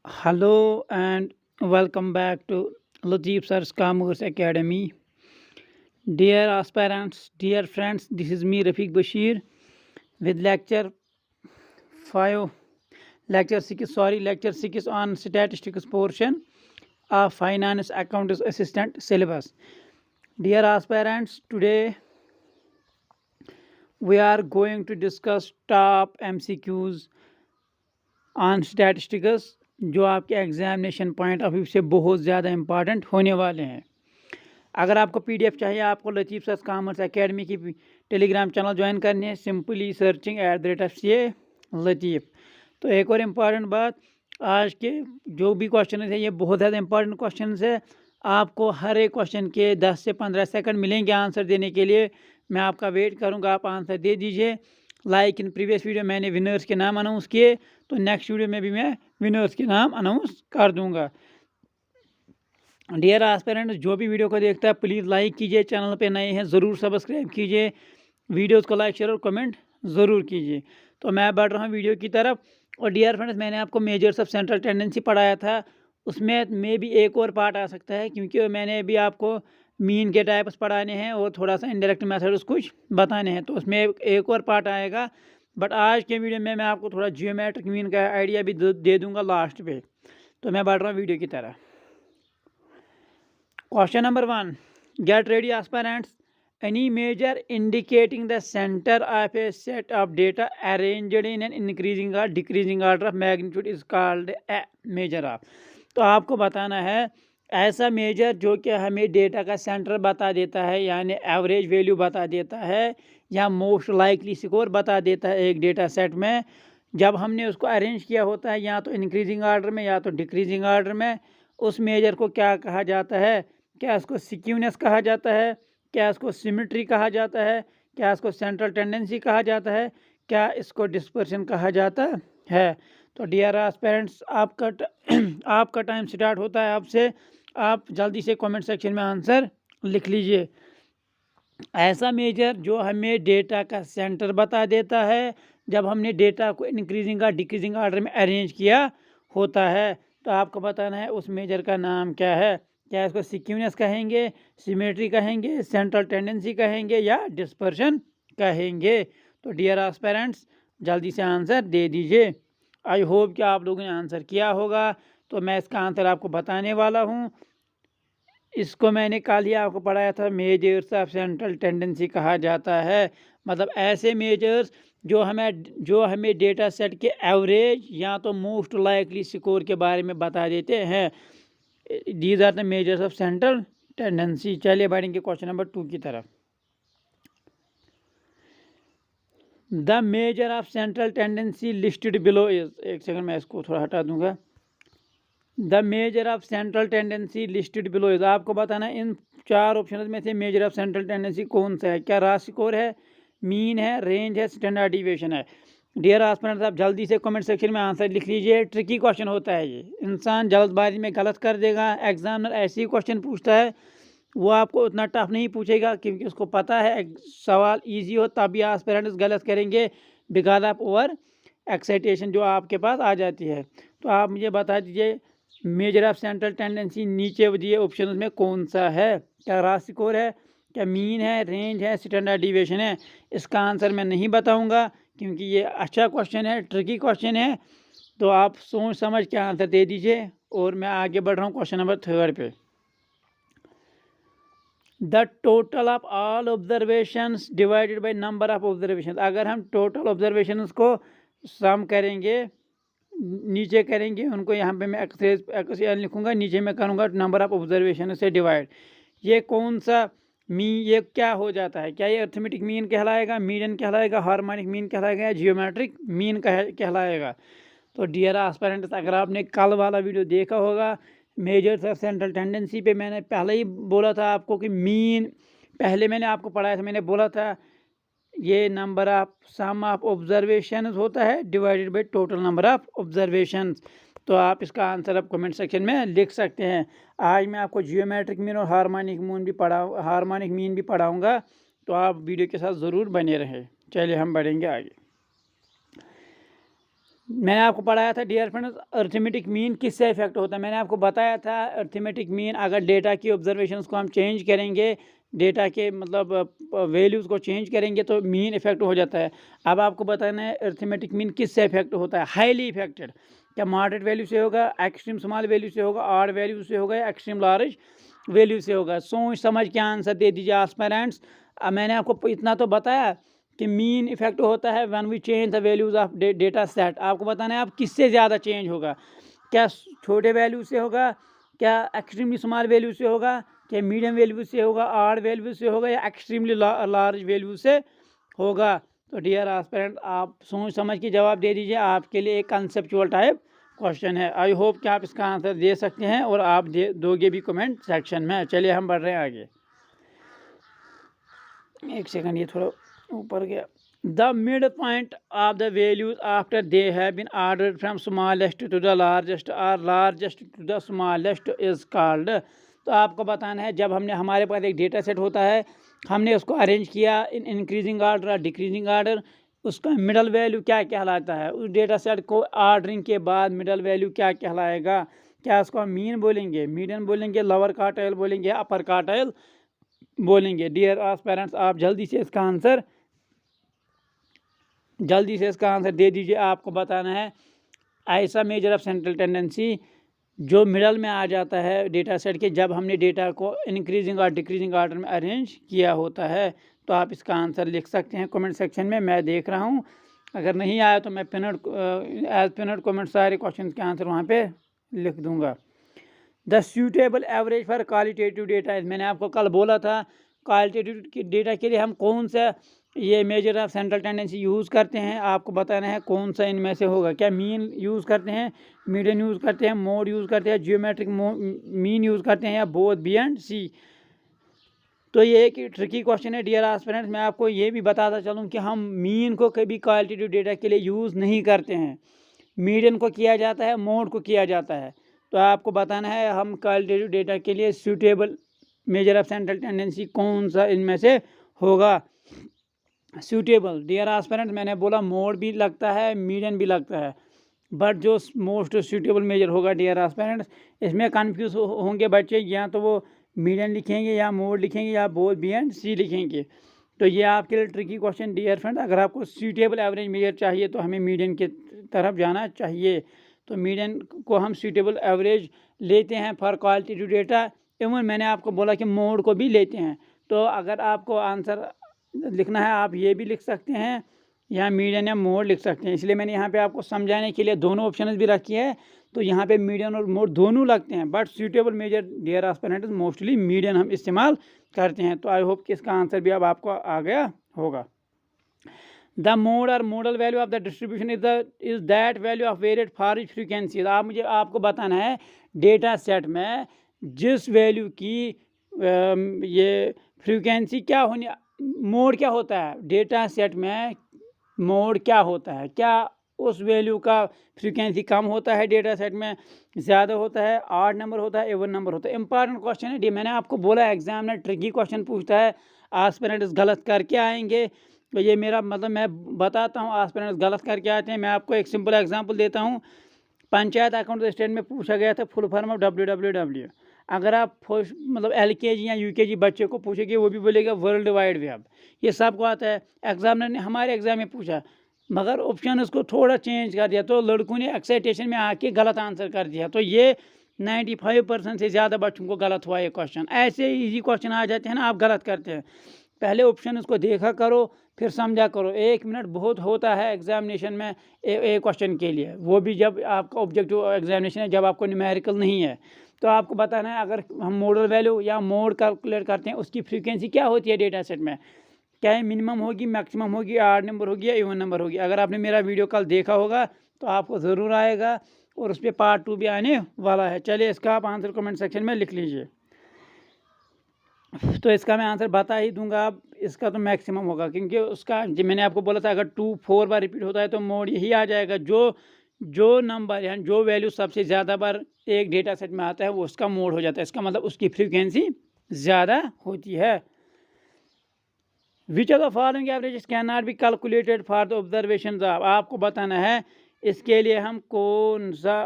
Hello and welcome back to Latif Sir's Commerce Academy. Dear aspirants, dear friends, this is me Rafiq Bashir with lecture 5, lecture 6 on statistics portion of Finance Accounts Assistant syllabus. Dear aspirants, today we are going to discuss top MCQs on statistics जो आपके examination point of view से बहुत ज़्यादा important होने वाले हैं। अगर आपको पीडीएफ चाहिए, आपको लतीफ़ सर कॉमर्स एकेडमी की टेलीग्राम चैनल ज्वाइन करनी है, सिंपली सर्चिंग @CA लतीफ़। तो एक और इम्पॉर्टेंट बात, आज के जो भी क्वेश्चन है ये बहुत ज़्यादा इंपॉर्टेंट क्वेश्चन है। आपको हर एक क्वेश्चन के 10 से 15 सेकंड मिलेंगे आंसर देने के लिए। मैं आपका वेट करूँगा, आप आंसर दे दीजिए। लाइक इन प्रीवियस वीडियो मैंने विनर्स के नाम अनाउंस किए, तो नेक्स्ट वीडियो में भी मैं विनर्स के नाम अनाउंस कर दूंगा। डियर एस्पिरेंट्स, जो भी वीडियो को देखता है प्लीज़ लाइक कीजिए, चैनल पे नए हैं ज़रूर सब्सक्राइब कीजिए, वीडियोस को लाइक शेयर और कमेंट ज़रूर कीजिए। तो मैं बढ़ रहा हूँ वीडियो की तरफ। और डियर फ्रेंड्स, मैंने आपको मेजर्स ऑफ सेंट्रल टेंडेंसी पढ़ाया था, उसमें मे भी एक और पार्ट आ सकता है, क्योंकि मैंने भी आपको मीन के टाइप्स पढ़ाने हैं और थोड़ा सा इनडायरेक्ट मेथड्स कुछ बताने हैं, तो उसमें एक और पार्ट आएगा। बट आज के वीडियो में मैं आपको थोड़ा जियोमेट्रिक मीन का आइडिया भी दे दूंगा लास्ट पे। तो मैं बढ़ रहा हूँ वीडियो की तरह। Question number 1, get ready aspirants. Any measure indicating the center of a set of data arranged in an increasing or decreasing order of magnitude is called a measure of। तो आपको बताना है ऐसा मेजर जो कि हमें डेटा का centre बता देता है, यानी एवरेज वैल्यू बता देता है या मोस्ट लाइकली स्कोर बता देता है एक डेटा सेट में। जब हमने उसको अरेंज किया होता है या तो इंक्रीजिंग ऑर्डर में या तो डिक्रीजिंग ऑर्डर में, उस मेजर को क्या कहा जाता है? क्या इसको स्क्यूनेस कहा जाता है? क्या इसको सिमेट्री कहा जाता है? क्या इसको सेंट्रल टेंडेंसी कहा जाता है? क्या इसको डिस्पर्शन कहा जाता है? तो डियर एस्पिरेंट्स, आपका टाइम स्टार्ट होता है आपसे। आप जल्दी से कमेंट सेक्शन में आंसर लिख लीजिए। ऐसा मेजर जो हमें डेटा का सेंटर बता देता है जब हमने डेटा को इंक्रीजिंग और डिक्रीजिंग ऑर्डर में अरेंज किया होता है। तो आपको बताना है उस मेजर का नाम क्या है। क्या इसको सिक्यूनेस कहेंगे, सिमेट्री कहेंगे, सेंट्रल टेंडेंसी कहेंगे या डिस्पर्शन कहेंगे? तो डियर एस्पिरेंट्स, जल्दी से आंसर दे दीजिए। आई होप कि आप लोगों ने आंसर किया होगा। तो मैं इसका आंसर आपको बताने वाला हूँ। इसको मैंने कल ही आपको पढ़ाया था, मेजर्स ऑफ सेंट्रल टेंडेंसी कहा जाता है। मतलब ऐसे मेजर्स जो हमें डेटा सेट के एवरेज या तो मोस्ट लाइकली स्कोर के बारे में बता देते हैं। These are the measures of central tendency. चलिए बढ़ेंगे क्वेश्चन नंबर 2 की तरफ। The measure of central tendency listed below is, एक सेकंड मैं इसको थोड़ा हटा दूंगा। The measure of central tendency listed below is, आपको बताना है इन 4 ऑप्शन में से मेजर ऑफ सेंट्रल टेंडेंसी कौन सा है। क्या रॉ स्कोर है, मीन है, रेंज है, स्टैंडर्ड डिविएशन है? डियर एस्पिरेंट्स, आप जल्दी से कमेंट सेक्शन में आंसर लिख लीजिए। ट्रिकी क्वेश्चन होता है ये, इंसान जल्दबाजी में गलत कर देगा। एग्जामिनर ऐसे ही क्वेश्चन पूछता है, वो आपको उतना टफ नहीं पूछेगा क्योंकि उसको पता है सवाल ईजी हो तभी एस्पिरेंट्स गलत करेंगे, बिकॉज ऑफ ओवर एक्साइटेशन जो आपके पास आ जाती है। तो आप मुझे बता दीजिए मेजर ऑफ सेंट्रल टेंडेंसी नीचे दिए ऑप्शन में कौन सा है। क्या रॉ स्कोर है, क्या मीन है, रेंज है, स्टैंडर्ड डिविएशन है? इसका आंसर मैं नहीं बताऊंगा क्योंकि ये अच्छा क्वेश्चन है, ट्रिकी क्वेश्चन है। तो आप सोच समझ के आंसर दे दीजिए। और मैं आगे बढ़ रहा हूँ क्वेश्चन नंबर 3 पे। The total of all observations divided by number of observation. अगर हम टोटल ऑब्जर्वेशंस को सम करेंगे, नीचे करेंगे उनको, यहाँ पे मैं एक्सएल लिखूंगा, नीचे मैं करूँगा नंबर ऑफ ऑब्जर्वेशन से डिवाइड। ये कौन सा ये क्या हो जाता है? क्या ये अर्थमेटिक मीन कहलाएगा, मीडियन कहलाएगा, हार्मोनिक मीन कहलाएगा या जियोमेट्रिक मीन कहलाएगा? तो डियर एस्पिरेंट्स, अगर आपने कल वाला वीडियो देखा होगा मेजर्स ऑफ सेंट्रल टेंडेंसी पे, मैंने पहले ही बोला था आपको कि मीन, पहले मैंने आपको पढ़ाया था, मैंने बोला था ये number of sum of observation होता है divided by total number of observation. तो आप इसका आंसर आप कमेंट सेक्शन में लिख सकते हैं। आज मैं आपको जियोमेट्रिक मीन और हार्मोनिक मीन भी पढ़ाऊंगा, तो आप वीडियो के साथ ज़रूर बने रहें। चलिए हम बढ़ेंगे आगे। मैंने आपको पढ़ाया था डियर फ्रेंड्स अर्थमेटिक मीन किससे इफेक्ट होता है। मैंने आपको बताया था अर्थमेटिक मीन अगर डेटा की ऑब्जर्वेशंस को हम चेंज करेंगे, डेटा के मतलब वैल्यूज़ को चेंज करेंगे तो मीन इफेक्ट हो जाता है। अब आपको बताना है अर्थमेटिक मीन किससे इफेक्ट होता है। हाईली इफेक्टेड, क्या मॉडरेट वैल्यू से होगा, एक्सट्रीम स्मॉल वैल्यू से होगा, ऑड वैल्यू से होगा या एक्सट्रीम लार्ज वैल्यू से होगा। सोच समझ के आंसर दे दीजिए एस्पिरेंट्स। मैंने आपको इतना तो बताया कि मीन इफेक्ट होता है when we change the values of data set. आपको बताना है आप किससे ज़्यादा चेंज होगा, क्या छोटे वैल्यू से होगा, क्या एक्सट्रीमली स्मॉल वैल्यू से होगा, क्या मीडियम वैल्यू से होगा, ऑड वैल्यू से होगा या एक्सट्रीमली लार्ज वैल्यू से होगा। तो डियर एस्पिरेंट आप सोच समझ के जवाब दे दीजिए। आपके लिए एक कंसेप्चुअल टाइप क्वेश्चन है। आई होप कि आप इसका आंसर दे सकते हैं और आप दोगे भी कमेंट सेक्शन में। चलिए हम बढ़ रहे हैं आगे। एक सेकंड, ये थोड़ा ऊपर गया। The mid point of the values after they have been ordered from smallest to the largest और largest to the smallest is called. तो आपको बताना है जब हमने हमारे पास एक डेटा सेट होता है, हमने उसको अरेंज किया इन इंक्रीजिंग ऑर्डर और डिक्रीजिंग ऑर्डर, उसका मिडल वैल्यू क्या कहलाता है। उस डेटा सेट को ऑर्डरिंग के बाद मिडल वैल्यू क्या कहलाएगा। क्या उसको हम मीन बोलेंगे, मीडियन बोलेंगे, लोअर क्वार्टाइल बोलेंगे, अपर क्वार्टाइल बोलेंगे। डियर पेरेंट्स आप जल्दी से इसका आंसर दे दीजिए। आपको बताना है ऐसा मेजर ऑफ सेंट्रल टेंडेंसी जो मिडल में आ जाता है डेटा सेट के, जब हमने डेटा को इंक्रीजिंग और डिक्रीजिंग ऑर्डर में अरेंज किया होता है। तो आप इसका आंसर लिख सकते हैं कमेंट सेक्शन में, मैं देख रहा हूँ। अगर नहीं आया तो मैं एज पिनड कमेंट सारे क्वेश्चन के आंसर वहाँ पे लिख दूंगा। The suitable average for qualitative data, मैंने आपको कल बोला था क्वालिटेटिव डेटा के लिए हम कौन सा ये major of central tendency use करते हैं। आपको बताना है कौन सा इनमें से होगा। क्या मीन यूज़ करते हैं, मीडियन यूज़ करते हैं, मोड यूज़ करते हैं, जियोमेट्रिक मीन यूज़ करते हैं या बोथ बी एंड सी। तो ये एक ट्रिकी क्वेश्चन है डियर एस्पिरेंट्स। मैं आपको ये भी बताता चलूँ कि हम मीन को कभी क्वालिटेटिव डेटा के लिए यूज़ नहीं करते हैं, मीडियन को किया जाता है, मोड को किया जाता है। तो आपको बताना है हम क्वालिटेटिव डेटा के लिए suitable major of central tendency कौन सा इनमें से होगा। सूटेबल डियर एस्पिरेंट्स मैंने बोला मोड भी लगता है, मीडियन भी लगता है, बट जो मोस्ट सूटेबल मेजर होगा डियर एस्पिरेंट्स, इसमें कन्फ्यूज होंगे बच्चे, या तो वो मीडियन लिखेंगे या मोड लिखेंगे या बोथ बी एंड सी लिखेंगे। तो ये आपके लिए ट्रिकी क्वेश्चन डियर फ्रेंड। अगर आपको सूटेबल एवरेज मेजर चाहिए तो हमें मीडियन की तरफ जाना चाहिए। तो मीडियन को हम सूटेबल एवरेज लेते हैं फॉर क्वालिटेटिव डेटा। इवन मैंने आपको बोला कि मोड को भी लेते हैं। तो अगर आपको आंसर लिखना है आप ये भी लिख सकते हैं या मीडियन या मोड लिख सकते हैं। इसलिए मैंने यहाँ पे आपको समझाने के लिए दोनों ऑप्शन भी रखी है। तो यहाँ पे मीडियन और मोड दोनों लगते हैं, but suitable measure dear aspirants mostly median हम इस्तेमाल करते हैं। तो आई होप कि इसका आंसर भी अब आपको आ गया होगा। द मोड और model value of the distribution is that value of variate for each frequency. आपको बताना है डेटा सेट में जिस वैल्यू की ये फ्रीक्वेंसी क्या होनी, मोड क्या होता है डेटा सेट में, मोड क्या होता है, क्या उस वैल्यू का फ्रीक्वेंसी कम होता है डेटा सेट में, ज़्यादा होता है, ऑड नंबर होता है, इवन नंबर होता है। इंपॉर्टेंट क्वेश्चन है, मैंने आपको बोला एग्जाम में ट्रिकी क्वेश्चन पूछता है, एस्पिरेंट्स गलत करके आएंगे। तो ये मेरा मतलब मैं बताता हूँ एस्पिरेंट्स गलत करके आते हैं। मैं आपको एक सिंपल एग्जाम्पल देता हूँ। पंचायत अकाउंट स्टेट में पूछा गया था फुल फॉर्म ऑफ WWW। अगर आप मतलब LKG या UKG बच्चे को पूछेंगे वो भी बोलेगा वर्ल्ड वाइड वेब। ये सबको आता है। एग्जामिनर ने हमारे एग्जाम में पूछा मगर ऑप्शन उसको थोड़ा चेंज कर दिया, तो लड़कों ने एक्साइटेशन में आके गलत आंसर कर दिया। तो ये 95% से ज़्यादा बच्चों को गलत हुआ ये क्वेश्चन। ऐसे इजी क्वेश्चन आ जाते हैं ना, आप गलत करते हैं। पहले ऑप्शन उसको देखा करो फिर समझा करो। 1 मिनट बहुत होता है एग्जामिनेशन में एक क्वेश्चन के लिए, वो भी जब आपका ऑब्जेक्टिव एग्जामिनेशन है, जब आपको न्यूमेरिकल नहीं है। तो आपको बताना है अगर हम मॉडल वैल्यू या मोड कैलकुलेट करते हैं उसकी फ्रीक्वेंसी क्या होती है डेटा सेट में, क्या है मिनिमम होगी, मैक्सिमम होगी, ऑड नंबर होगी या इवन नंबर होगी। अगर आपने मेरा वीडियो कल देखा होगा तो आपको ज़रूर आएगा और उस पर पार्ट 2 भी आने वाला है। चलिए इसका आप आंसर कमेंट सेक्शन में लिख लीजिए। तो इसका मैं आंसर बता ही दूंगा। अब इसका तो मैक्सिमम होगा क्योंकि उसका मैंने आपको बोला था अगर 2 4 बार रिपीट होता है तो मोड यही आ जाएगा। जो नंबर यानी जो वैल्यू सबसे ज़्यादा बार एक डेटा सेट में आता है वो उसका मोड हो जाता है। इसका मतलब उसकी फ्रीक्वेंसी ज़्यादा होती है। Which of the following averages can not be calculated for the observation of. आपको बताना है इसके लिए हम कौन सा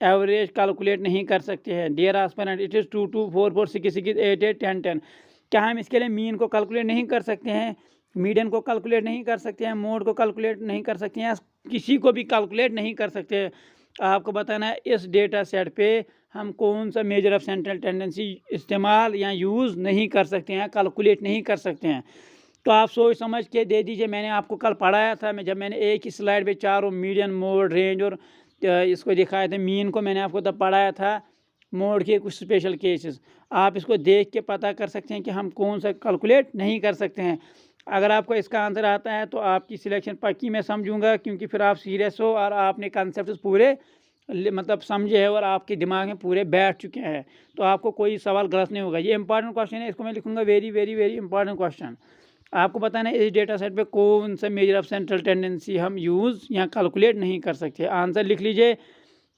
एवरेज कैलकुलेट नहीं कर सकते हैं? Dear aspirant, it is 2 2 4 4 6 6 8 8 10 10। क्या हम इसके लिए मीन को कैलकुलेट नहीं कर सकते हैं, मीडियन को कैलकुलेट नहीं कर सकते हैं, मोड को कैलकुलेट नहीं कर सकते हैं, किसी को भी कैलकुलेट नहीं कर सकते? आपको बताना है इस डेटा सेट पे हम कौन सा मेजर ऑफ सेंट्रल टेंडेंसी इस्तेमाल या यूज़ नहीं कर सकते हैं, कैलकुलेट नहीं कर सकते हैं। तो आप सोच समझ के दे दीजिए। मैंने आपको कल पढ़ाया था, जब मैंने एक ही स्लाइड पे चारों मीडियन, मोड, रेंज और इसको दिखाए थे, मीन को मैंने आपको तब पढ़ाया था, मोड के कुछ स्पेशल केसेस। आप इसको देख के पता कर सकते हैं कि हम कौन सा कैलकुलेट नहीं कर सकते हैं। अगर आपको इसका आंसर आता है तो आपकी सिलेक्शन पक्की मैं समझूंगा, क्योंकि फिर आप सीरियस हो और आपने कंसेप्ट पूरे मतलब समझे है और आपके दिमाग में पूरे बैठ चुके हैं, तो आपको कोई सवाल गलत नहीं होगा। ये इंपॉर्टेंट क्वेश्चन है, इसको मैं लिखूंगा very very very important question. आपको बताना है इस डेटा सेट पे कौन सा मेजर ऑफ सेंट्रल टेंडेंसी हम यूज़ या कैलकुलेट नहीं कर सकते। आंसर लिख लीजिए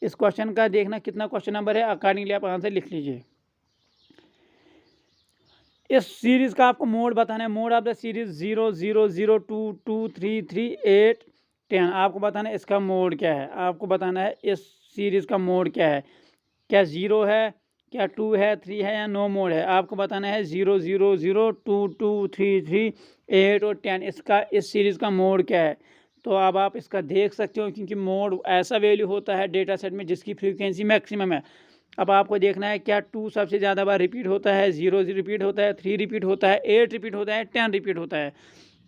इस क्वेश्चन का, देखना कितना क्वेश्चन नंबर है, अकॉर्डिंगली आप आंसर लिख लीजिए। इस सीरीज़ का आपको मोड बताना है, मोड ऑफ द सीरीज 0 0 0 2 2 3 3 8 10। आपको बताना है इसका मोड क्या है, आपको बताना है इस सीरीज़ का मोड क्या है, क्या 0 है, क्या 2 है, 3 है या नो मोड है। आपको बताना है 0 0 0 2 2 3 3 8 और 10, इसका इस सीरीज़ का मोड क्या है। तो अब आप इसका देख सकते हो, क्योंकि मोड ऐसा वैल्यू होता है डेटा सेट में जिसकी फ्रीक्वेंसी मैक्सिमम है। अब आपको देखना है क्या 2 सबसे ज़्यादा बार रिपीट होता है, 0 रिपीट होता है, 3 रिपीट होता है, 8 रिपीट होता है, 10 रिपीट होता है।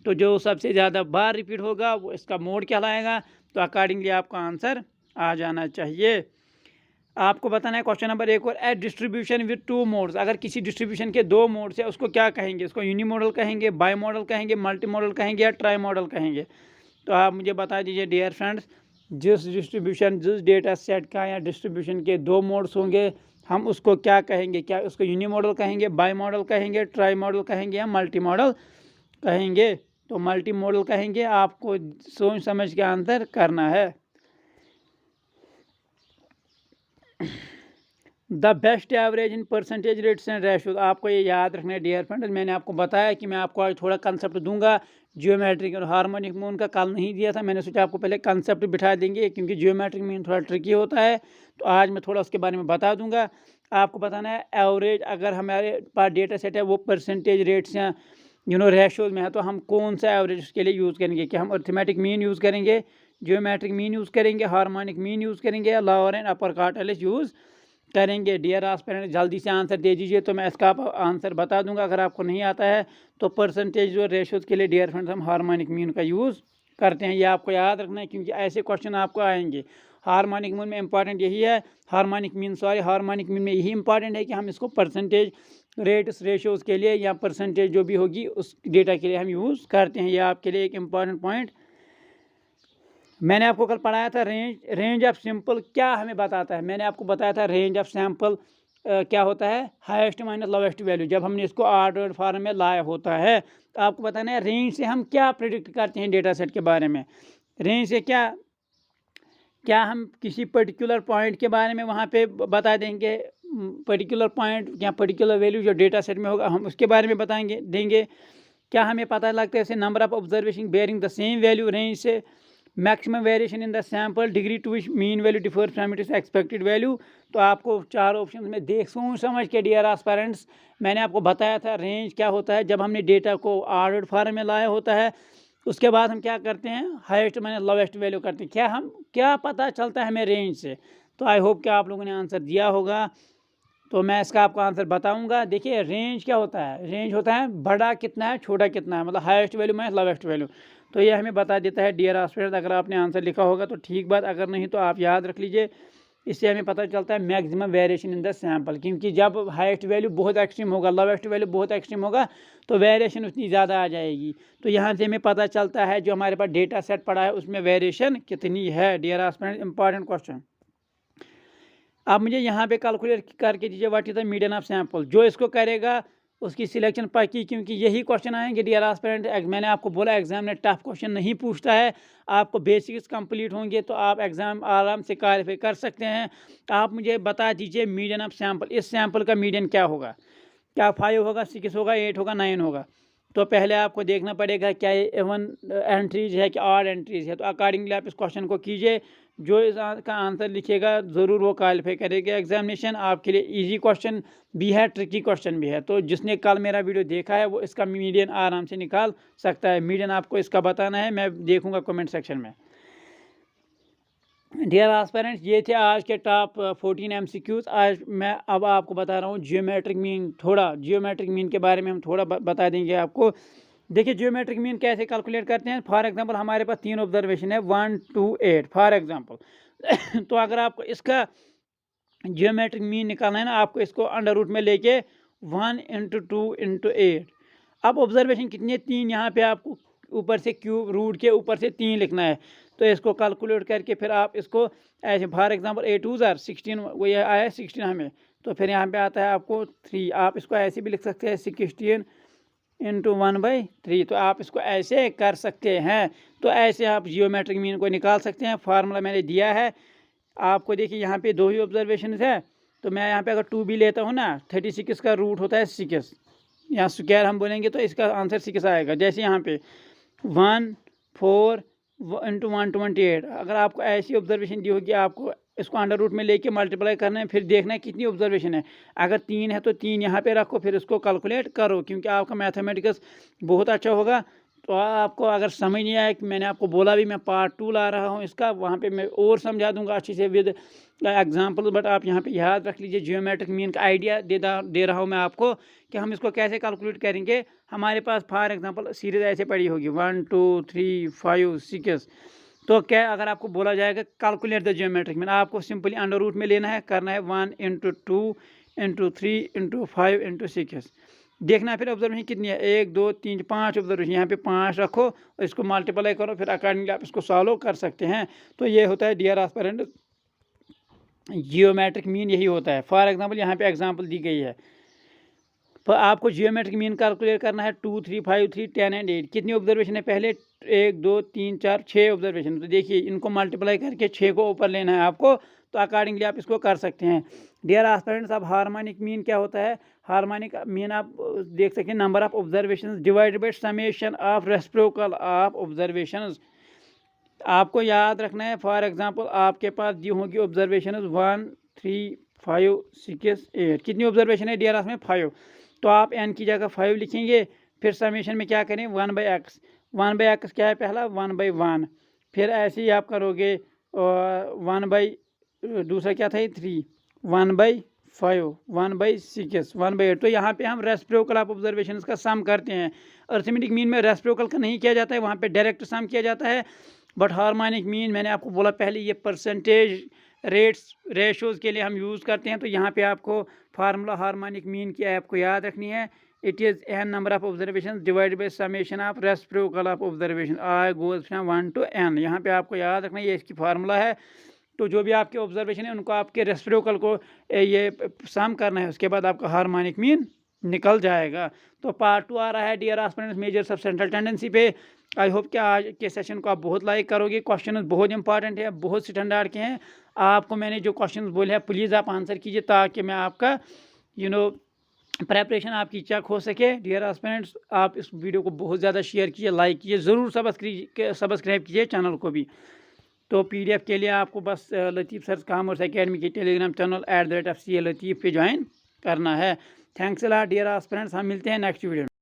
तो जो सबसे ज़्यादा बार रिपीट होगा वो इसका मोड कहलाएगा। तो अकॉर्डिंगली आपका आंसर आ जाना चाहिए। आपको बताना है क्वेश्चन नंबर 1 और, एट डिस्ट्रीब्यूशन विद 2 मोड्स। अगर किसी डिस्ट्रीब्यूशन के 2 मोड्स है उसको क्या कहेंगे? उसको यूनी मॉडल कहेंगे, बाई मॉडल कहेंगे, मल्टी मॉडल कहेंगे या ट्राई मॉडल कहेंगे? तो आप मुझे बता दीजिए डियर फ्रेंड्स, जिस डेटा सेट का या डिस्ट्रीब्यूशन के 2 मोड्स होंगे हम उसको क्या कहेंगे? क्या उसको यूनी मॉडल कहेंगे, बाई मॉडल कहेंगे, ट्राई मॉडल कहेंगे या मल्टी मॉडल कहेंगे? तो मल्टी मॉडल कहेंगे। आपको सोच समझ के आंसर करना है। The best average in percentage rates and ratios. आपको ये याद रखना है डियर फ्रेंड्स। मैंने आपको बताया कि मैं आपको आज थोड़ा कंसेप्ट दूंगा जियोमेट्रिक और हार्मोनिक मीन का, कल नहीं दिया था। मैंने सोचा आपको पहले कंसेप्ट बिठा देंगे, क्योंकि जियोमेट्रिक मीन थोड़ा ट्रिकी होता है, तो आज मैं थोड़ा उसके बारे में बता दूंगा। आपको बताना है एवरेज, अगर हमारे पास डेटा सेट है वो परसेंटेज रेट्स या रेशोज में है, तो हम कौन सा एवरेज उसके लिए यूज़ करेंगे? क्या हम अर्थमेटिक मीन यूज़ करेंगे, जियोमेट्रिक मीन यूज़ करेंगे, हार्मोनिक मीन यूज़ करेंगे या lower and upper quartiles use करेंगे? डियर एस्पिरेंट जल्दी से आंसर दे दीजिए, तो मैं इसका आंसर बता दूंगा। अगर आपको नहीं आता है तो परसेंटेज और रेशोज के लिए डियर फ्रेंड्स हम हार्मोनिक मीन का यूज़ करते हैं। ये आपको याद रखना है, क्योंकि ऐसे क्वेश्चन आपको आएंगे। हार्मोनिक मीन में इंपॉर्टेंट यही है, हार्मोनिक मीन में यही इंपॉर्टेंट है कि हम इसको परसेंटेज रेट्स रेशोज़ के लिए या परसेंटेज जो भी होगी उस डेटा के लिए हम यूज़ करते हैं। ये आपके लिए एक इम्पॉर्टेंट पॉइंट। मैंने आपको कल पढ़ाया था रेंज ऑफ सैंपल क्या हमें बताता है। मैंने आपको बताया था रेंज ऑफ सैंपल क्या होता है, हाईएस्ट माइनस लोवेस्ट वैल्यू। जब हमने इसको ऑर्डर्ड फॉर्म में लाया होता है, तो आपको बताना है रेंज से हम क्या प्रिडिक्ट करते हैं डेटा सेट के बारे में। रेंज से क्या हम किसी पर्टिकुलर पॉइंट के बारे में वहाँ पे बता देंगे, पर्टिकुलर पॉइंट या पर्टिकुलर वैल्यू जो डेटा सेट में होगा हम उसके बारे में देंगे। क्या हमें पता लगता है ऐसे number of observation bearing the same value. Range से maximum variation in the sample, degree to which mean value differ from its expected value. तो आपको 4 ऑप्शन में देख सोच समझ के डियर एस्पिरेंट्स मैंने आपको बताया था रेंज क्या होता है। जब हमने डेटा को ऑर्डर्ड फॉर्म में लाया होता है, उसके बाद हम क्या करते हैं, हाईएस्ट माइनस लोवेस्ट वैल्यू करते हैं। क्या पता चलता है हमें रेंज से? तो आई होप कि आप लोगों ने आंसर दिया होगा। तो मैं इसका आपको आंसर बताऊंगा। देखिए रेंज क्या होता है, रेंज होता है बड़ा कितना है छोटा कितना है, मतलब highest value minus lowest value. तो ये हमें बता देता है डियर एस्पिरेंट्स। अगर आपने आंसर लिखा होगा तो ठीक बात, अगर नहीं तो आप याद रख लीजिए। इससे हमें पता चलता है maximum variation in the sample, क्योंकि जब हाईएस्ट वैल्यू बहुत एक्सट्रीम होगा, लोवेस्ट वैल्यू बहुत एक्सट्रीम होगा, तो वेरिएशन उतनी ज़्यादा आ जाएगी। तो यहाँ से हमें पता चलता है जो हमारे पास डेटा सेट पड़ा है उसमें वेरिएशन कितनी है। Dear aspirants important question. अब मुझे यहाँ पे कैलकुलेट करके दीजिए what is the median of sample. जो इसको करेगा उसकी सिलेक्शन पक्की, क्योंकि यही क्वेश्चन आएंगे डियर एस्पिरेंट। मैंने आपको बोला एग्जाम में टफ क्वेश्चन नहीं पूछता है, आपको बेसिक्स कंप्लीट होंगे तो आप एग्जाम आराम से क्वालिफाई कर सकते हैं। आप मुझे बता दीजिए मीडियन ऑफ सैंपल, इस सैंपल का मीडियन क्या होगा? क्या 5 होगा, 6 होगा, 8 होगा, 9 होगा? तो पहले आपको देखना पड़ेगा क्या ये इवन एंट्रीज है कि ऑड एंट्रीज है। तो अकॉर्डिंगली आप इस क्वेश्चन को कीजिए, जो इसका आंसर लिखेगा ज़रूर वो क्वालिफाई करेगा एग्जामिनेशन। आपके लिए इजी क्वेश्चन भी है, ट्रिकी क्वेश्चन भी है। तो जिसने कल मेरा वीडियो देखा है वो इसका मीडियन आराम से निकाल सकता है। मीडियन आपको इसका बताना है, मैं देखूंगा कमेंट सेक्शन में। डियर एस्पिरेंट्स, ये थे आज के टॉप 14 MCQs। आज मैं अब आपको बता रहा हूँ जियोमेट्रिक मीन। थोड़ा जियोमेट्रिक मीन के बारे में हम थोड़ा बता देंगे आपको। देखिए जियोमेट्रिक मीन कैसे कैलकुलेट करते हैं। फॉर एग्जांपल हमारे पास 3 ऑब्जर्वेशन है 1 2 8 फॉर एग्जांपल। तो अगर आपको इसका जियोमेट्रिक मीन निकालना है ना, आपको इसको अंडर रूट में लेके 1 × 2 × 8। अब ऑब्जर्वेशन कितनी है? 3। यहाँ पे आपको ऊपर से क्यूब रूट के ऊपर से 3 लिखना है। तो इसको कैलकुलेट करके फिर आप इसको ऐसे फॉर एग्जांपल 8 2 16, वो ये आया 16 हमें। तो फिर यहाँ पे आता है आपको 3। आप इसको ऐसे भी लिख सकते हैं 16 × 1/3। तो आप इसको ऐसे कर सकते हैं। तो ऐसे आप जियोमेट्रिक मीन को निकाल सकते हैं। फार्मूला मैंने दिया है आपको। देखिए यहाँ पे 2 ही ऑब्जर्वेशन है। तो मैं यहाँ पे अगर 2 भी लेता हूँ ना, 36 का रूट होता है 6, यहाँ स्क्वायर हम बोलेंगे तो इसका आंसर 6 आएगा। जैसे यहाँ पे 1 4 × 128। अगर आपको ऐसी ऑब्जर्वेशन दी होगी, आपको इसको अंडर रूट में लेके मल्टीप्लाई करना है, फिर देखना है कितनी ऑब्जर्वेशन है। अगर 3 है तो 3 यहाँ पे रखो, फिर इसको कैलकुलेट करो, क्योंकि आपका मैथमेटिक्स बहुत अच्छा होगा। तो आपको अगर समझ नहीं आया कि मैंने आपको बोला भी मैं पार्ट 2 ला रहा हूँ इसका, वहाँ पे मैं और समझा दूंगा अच्छे से विद एग्जाम्पल। बट आप यहाँ पे याद रख लीजिए जियोमेट्रिक मीन का आइडिया दे रहा हूँ मैं आपको कि हम इसको कैसे कैलकुलेट करेंगे। हमारे पास फॉर एग्जांपल सीरीज ऐसे पड़ी होगी 1 2 3 5 6। तो क्या अगर आपको बोला जाएगा कैलकुलेट द जियोमेट्रिक मीन, आपको सिंपली अंडर रूट में लेना है, करना है 1 × 2 × 3 × 5 × 6। देखना है फिर ऑब्जर्वेशन कितनी है, 1 2 3 5 ऑब्जर्वेशन। यहाँ पे 5 रखो और इसको मल्टीप्लाई करो, फिर अकॉर्डिंगली आप इसको सॉल्व कर सकते हैं। तो ये होता है डियर एस्पिरेंट जियोमेट्रिक मीन, यही होता है। फॉर एग्जांपल यहाँ पे एग्जांपल दी गई है। तो आपको जियोमेट्रिक मीन कैलकुलेट करना है 2 3 5 3 10 और 8। कितनी ऑब्जर्वेशन है? पहले 1 2 3 4 6 ऑब्जर्वेशन। तो देखिए इनको मल्टीप्लाई करके 6 को ऊपर लेना है आपको। तो अकॉर्डिंगली आप इसको कर सकते हैं। डियर एस्पिरेंट्स, अब हार्मोनिक मीन क्या होता है? हार्मोनिक मीन आप देख सकते हैं number of observation divided by summation of reciprocal of observations. आपको याद रखना है। फॉर एग्जांपल आपके पास दी होगी ऑब्जर्वेशन 1 3 5 6 8। कितनी ऑब्जर्वेशन है डियर में? 5। तो आप n की जगह 5 लिखेंगे। फिर समेशन में क्या करें? 1/x। 1/x क्या है? पहला 1/1। फिर ऐसे ही आप करोगे 1/ दूसरा क्या था? 3 1/5 1/6 1/8। तो यहाँ पे हम रेसिप्रोकल ऑफ ऑब्जर्वेशन का सम करते हैं। अरिथमेटिक मीन में रेसिप्रोकल का नहीं किया जाता है, वहाँ पे डायरेक्ट सम किया जाता है। बट हार्मोनिक मीन मैंने आपको बोला पहले, ये परसेंटेज रेट्स रेशोज़ के लिए हम यूज़ करते हैं। तो यहाँ पे आपको फार्मूला हार्मोनिक मीन की आपको याद रखनी है। It is n number of observation divided by summation of reciprocal of observation I goes from 1 to n। यहाँ पे आपको याद रखना है, ये इसकी फार्मूला है। तो जो भी आपके ऑब्जर्वेशन है उनको आपके रेसिप्रोकल को ये सम करना है, उसके बाद आपका हार्मोनिक मीन निकल जाएगा। तो पार्ट 2 आ रहा है डियर एस्पिरेंट्स मेजर सब सेंट्रल टेंडेंसी पे। आई होप कि आज के सेशन को आप बहुत लाइक करोगे। क्वेश्चन बहुत इंपॉर्टेंट है, बहुत स्टैंडर्ड के हैं। आपको मैंने जो क्वेश्चन बोले हैं प्लीज़ आप आंसर कीजिए, ताकि मैं आपका प्रेपरेशन आपकी चेक हो सके। डियर एस्पिरेंट्स, आप इस वीडियो को बहुत ज़्यादा शेयर कीजिए, लाइक कीजिए, ज़रूर सब्सक्राइब कीजिए चैनल को भी। तो PDF के लिए आपको बस लतीफ़ सर कॉमर्स एकेडमी के टेलीग्राम चैनल @FCA लतीफ़ पे ज्वाइन करना है। Thanks a lot dear aspirants, हम मिलते हैं नेक्स्ट वीडियो में।